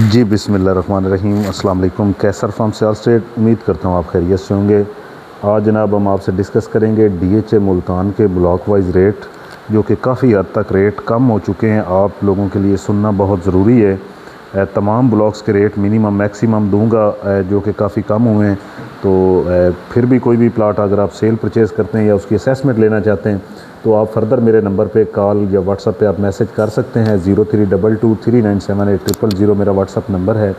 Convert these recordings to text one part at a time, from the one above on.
जी बिस्मिल्लाहिर्रहमानिर्रहीम। अस्सलाम वालेकुम। कैसर फार्म से ऑल स्टेट, उम्मीद करता हूँ आप खैरियत से होंगे। आज जनाब हम आपसे डिस्कस करेंगे डीएचए मुल्तान के ब्लॉक वाइज रेट, जो कि काफ़ी हद तक रेट कम हो चुके हैं। आप लोगों के लिए सुनना बहुत ज़रूरी है। तमाम ब्लॉक्स के रेट मिनिमम मैक्सिमम दूंगा, जो कि काफ़ी कम हुए हैं। तो फिर भी कोई भी प्लाट अगर आप सेल परचेज़ करते हैं या उसकी असेसमेंट लेना चाहते हैं तो आप फर्दर मेरे नंबर पे कॉल या व्हाट्सएप पे आप मैसेज कर सकते हैं। 0322397800 मेरा व्हाट्सएप नंबर है।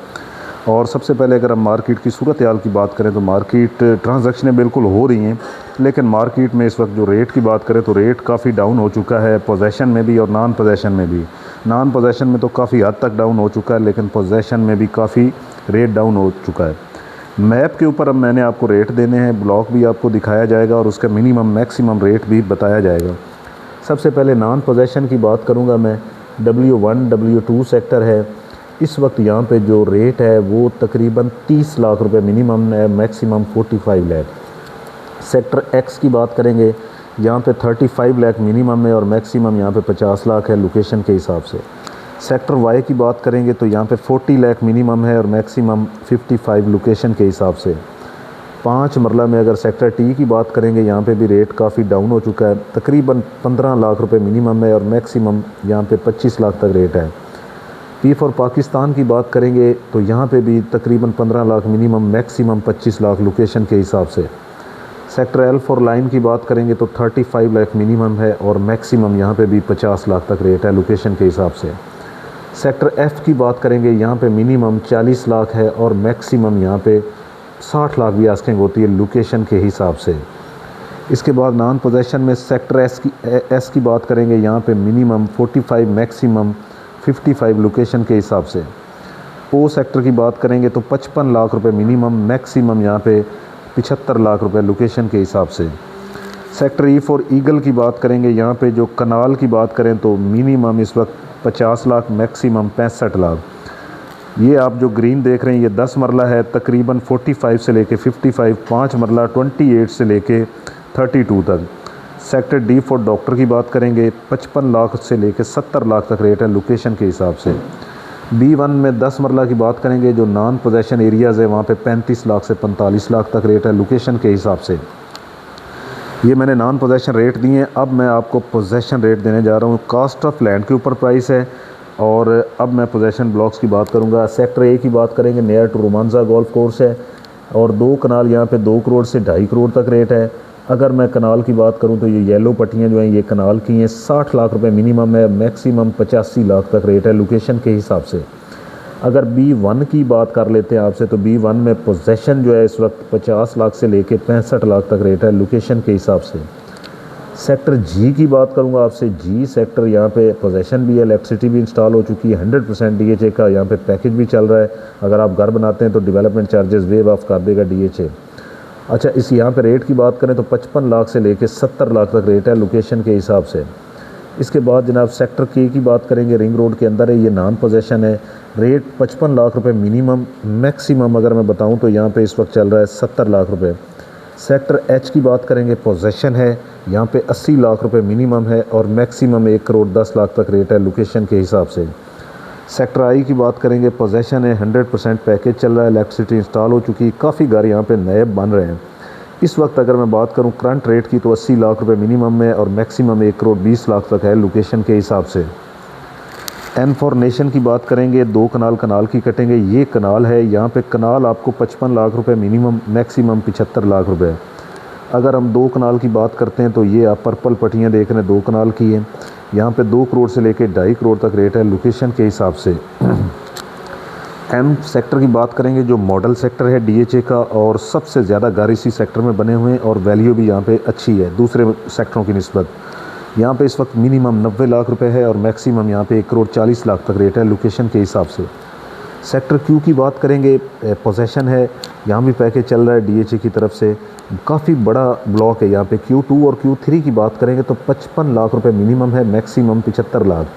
और सबसे पहले अगर हम मार्केट की सूरत हाल की बात करें तो मार्केट ट्रांजैक्शनें बिल्कुल हो रही हैं, लेकिन मार्केट में इस वक्त जो रेट की बात करें तो रेट काफ़ी डाउन हो चुका है, पोजेसन में भी और नॉन पोजेसन में भी। नॉन पोजेसन में तो काफ़ी हद तक डाउन हो चुका है, लेकिन पोजेसन में भी काफ़ी रेट डाउन हो चुका है। मैप के ऊपर अब मैंने आपको रेट देने हैं, ब्लॉक भी आपको दिखाया जाएगा और उसका मिनिमम मैक्सिमम रेट भी बताया जाएगा। सबसे पहले नॉन पोजेसन की बात करूंगा मैं। W1 W2 सेक्टर है। इस वक्त यहाँ पे जो रेट है वो तकरीबन 30 लाख रुपए मिनिमम है, मैक्सिमम 45 लाख। सेक्टर एक्स की बात करेंगे, यहाँ पे 35 लाख मिनिमम है और मैक्सिमम यहाँ पे 50 लाख है लोकेशन के हिसाब से। सेक्टर वाई की बात करेंगे तो यहाँ पे 40 लाख मिनिमम है और मैक्सिमम 55 लोकेशन के हिसाब से। 5 मरला में अगर सेक्टर टी की बात करेंगे, यहाँ पे भी रेट काफ़ी डाउन हो चुका है, तकरीबन 15 लाख रुपए मिनिमम है और मैक्सिमम यहाँ पे 25 लाख तक रेट है। पी फॉर पाकिस्तान की बात करेंगे तो यहाँ पे भी तकरीबन 15 lakh minimum, maximum 25 lakh location के हिसाब से। सेक्टर एल फॉर लाइन की बात करेंगे तो 35 लाख मिनिमम है और मैक्सिमम यहाँ पे भी 50 लाख तक रेट है लोकेशन के हिसाब से। सेक्टर एफ़ की बात करेंगे, यहाँ पे मिनिमम 40 लाख है और मैक्सिमम यहाँ पे 60 लाख भी आस्किंग होती है लोकेशन के हिसाब से। इसके बाद नॉन पोजेसन में सेक्टर एस की बात करेंगे, यहाँ पे मिनिमम 45, मैक्सिमम 55 लोकेशन के हिसाब से। ओ सेक्टर की बात करेंगे तो 55 लाख रुपए मिनिमम, मैक्सिमम यहाँ पे 75 लाख रुपए लोकेशन के हिसाब से। सेक्टर ई फॉर ईगल की बात करेंगे, यहाँ पे जो कनाल की बात करें तो मिनिमम इस वक्त 50 लाख, मैक्सिमम 65 लाख। ये आप जो ग्रीन देख रहे हैं ये 10 मरला है, तकरीबन 45 से लेके 55, 5 मरला 28 से लेके 32 तक। सेक्टर डी फॉर डॉक्टर की बात करेंगे, 55 लाख से लेके 70 लाख तक रेट है लोकेशन के हिसाब से। B1 में 10 मरला की बात करेंगे, जो नॉन पोजेसन एरियाज़ है वहाँ पे 35 लाख से 45 लाख तक रेट है लोकेशन के हिसाब से। ये मैंने नॉन पोजेसन रेट दिए हैं। अब मैं आपको पोजेसन रेट देने जा रहा हूँ। कास्ट ऑफ लैंड के ऊपर प्राइस है। और अब मैं पोजेसन ब्लॉक्स की बात करूँगा। सेक्टर ए की बात करेंगे, नियर टू रोमांजा गोल्फ कोर्स है और 2 कनाल यहाँ पे 2 करोड़ से 2.5 करोड़ तक रेट है। अगर मैं कनाल की बात करूँ तो ये येलो पट्टियाँ जो हैं ये कनाल की हैं। 60 लाख रुपए मिनिमम है, मैक्सिमम 85 लाख तक रेट है लोकेशन के हिसाब से। अगर B1 की बात कर लेते हैं आपसे तो B1 में पोजेसन जो है इस वक्त 50 लाख से लेके 65 लाख तक रेट है लोकेशन के हिसाब से। सेक्टर जी की बात करूंगा आपसे। जी सेक्टर, यहाँ पे पोजेसन भी है, इलेक्ट्रिसिटी भी इंस्टॉल हो चुकी है, 100% डीएचए का यहाँ पे पैकेज भी चल रहा है। अगर आप घर बनाते हैं तो डेवलपमेंट चार्जेस वेव ऑफ कर देगा डीएचए। अच्छा, इस यहाँ पे रेट की बात करें तो 55 लाख से लेके 70 लाख तक रेट है लोकेशन के हिसाब से। इसके बाद जनाब सेक्टर के की बात करेंगे, रिंग रोड के अंदर है, ये नॉन पोजेसन है। रेट 55 लाख रुपए मिनिमम, मैक्सिमम अगर मैं बताऊं तो यहाँ पे इस वक्त चल रहा है 70 लाख रुपए। सेक्टर एच की बात करेंगे, पोजेसन है, यहाँ पे 80 लाख रुपए मिनिमम है और मैक्सिमम 1 करोड़ 10 लाख तक रेट है लोकेशन के हिसाब से। सेक्टर आई की बात करेंगे, पोजेसन है, 100% पैकेज चल रहा है, इलेक्ट्रिसिटी इंस्टॉल हो चुकी है, काफ़ी घर यहाँ पे नए बन रहे हैं। इस वक्त अगर मैं बात करूं करंट रेट की तो 80 लाख रुपए मिनिमम है और मैक्सिमम 1 करोड़ 20 लाख तक है लोकेशन के हिसाब से। एन फॉर नेशन की बात करेंगे, 2 कनाल की कटेंगे। ये कनाल है, यहाँ पे कनाल आपको 55 लाख रुपए मिनिमम, मैक्सिमम 75 लाख रुपए। अगर हम 2 कनाल की बात करते हैं तो ये आप पर्पल पट्टियाँ देख रहे हैं 2 कनाल की है। यहाँ पे 2 करोड़ से लेके 2.5 करोड़ तक रेट है लोकेशन के हिसाब से। एम सेक्टर की बात करेंगे, जो मॉडल सेक्टर है डीएचए का और सबसे ज़्यादा घर इसी सेक्टर में बने हुए हैं और वैल्यू भी यहाँ पे अच्छी है दूसरे सेक्टरों की निस्बत। यहाँ पे इस वक्त मिनिमम 90 लाख रुपए है और मैक्सिमम यहाँ पे 1 करोड़ 40 लाख तक रेट है लोकेशन के हिसाब से। सेक्टर क्यू की बात करेंगे, पोजेसन है, यहाँ भी पैकेज चल रहा है डीएचए की तरफ से, काफ़ी बड़ा ब्लॉक है। यहाँ पे Q2 और Q3 की बात करेंगे तो 55 लाख रुपए मिनिमम है, मैक्सिमम 75 लाख।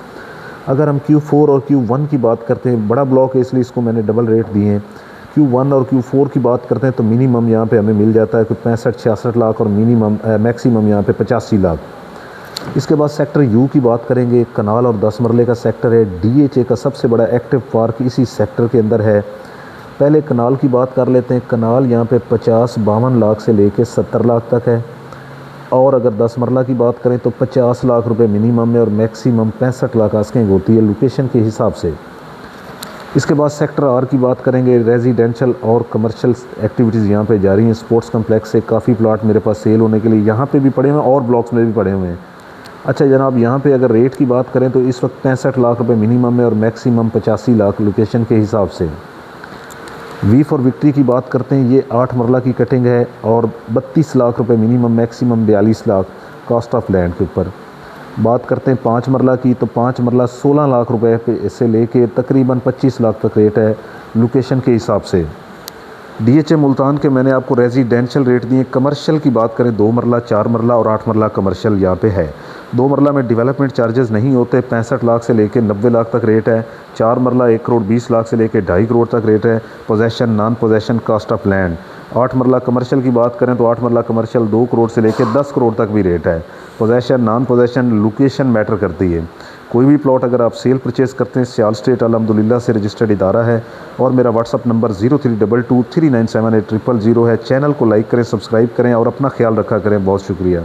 अगर हम Q4 और Q1 की बात करते हैं, बड़ा ब्लॉक है इसलिए इसको मैंने डबल रेट दिए हैं। Q1 और Q4 की बात करते हैं तो मिनिमम यहाँ पे हमें मिल जाता है कुछ 65-66 लाख और मिनिमम मैक्सिमम यहाँ पे 85 लाख। इसके बाद सेक्टर यू की बात करेंगे। कनाल और 10 मरले का सेक्टर है। DHA का सबसे बड़ा एक्टिव पार्क इसी सेक्टर के अंदर है। पहले कनाल की बात कर लेते हैं। कनाल यहाँ पे 50-52 लाख से लेके 70 लाख तक है। और अगर 10 मरला की बात करें तो 50 लाख रुपए मिनिमम है और मैक्सिमम 65 लाख आस्किंग होती है लोकेशन के हिसाब से। इसके बाद सेक्टर आर की बात करेंगे। रेजिडेंशियल और कमर्शियल एक्टिविटीज़ यहाँ पे जारी हैं। स्पोर्ट्स कम्प्लेक्स से काफ़ी प्लाट मेरे पास सेल होने के लिए यहाँ पे भी पड़े हुए हैं और ब्लॉक्स में भी पड़े हुए हैं। अच्छा जनाब, यहाँ पे अगर रेट की बात करें तो इस वक्त 65 लाख रुपए मिनिमम है और मैक्सिमम 85 लाख लोकेशन के हिसाब से। वी फॉर विक्ट्री की बात करते हैं। ये 8 मरला की कटिंग है और 32 लाख रुपए minimum, maximum 42 lakh cost of land के ऊपर। बात करते हैं 5 मरला की, तो 5 मरला 16 लाख रुपए से लेके तकरीबन 25 लाख तक रेट है लोकेशन के हिसाब से। DHA मुल्तान के मैंने आपको रेजिडेंशियल रेट दिए। कमर्शियल की बात करें 2 मरला, 4 मरला और 8 मरला कमर्शियल यहाँ पे है। 2 मरला में डेवलपमेंट चार्जेस नहीं होते। 65 लाख से लेके 90 लाख तक रेट है। 4 मरला 1 करोड़ 20 लाख से लेके 2.5 करोड़ तक रेट है। Possession, non possession, cost of land. 8 मरला कमर्शियल की बात करें तो 8 मरला कमर्शियल 2 करोड़ से लेके 10 करोड़ तक भी रेट है। Possession, non possession, location matter करती है। कोई भी प्लॉट अगर आप सेल परचेज़ करते हैं, सियाल स्टेट अल्हम्दुलिल्लाह से रजिस्टर्ड इदारा है। और मेरा व्हाट्सअप नंबर 0322397800 है। चैनल को लाइक करें, सब्सक्राइब करें और अपना ख्याल रखा करें। बहुत शुक्रिया।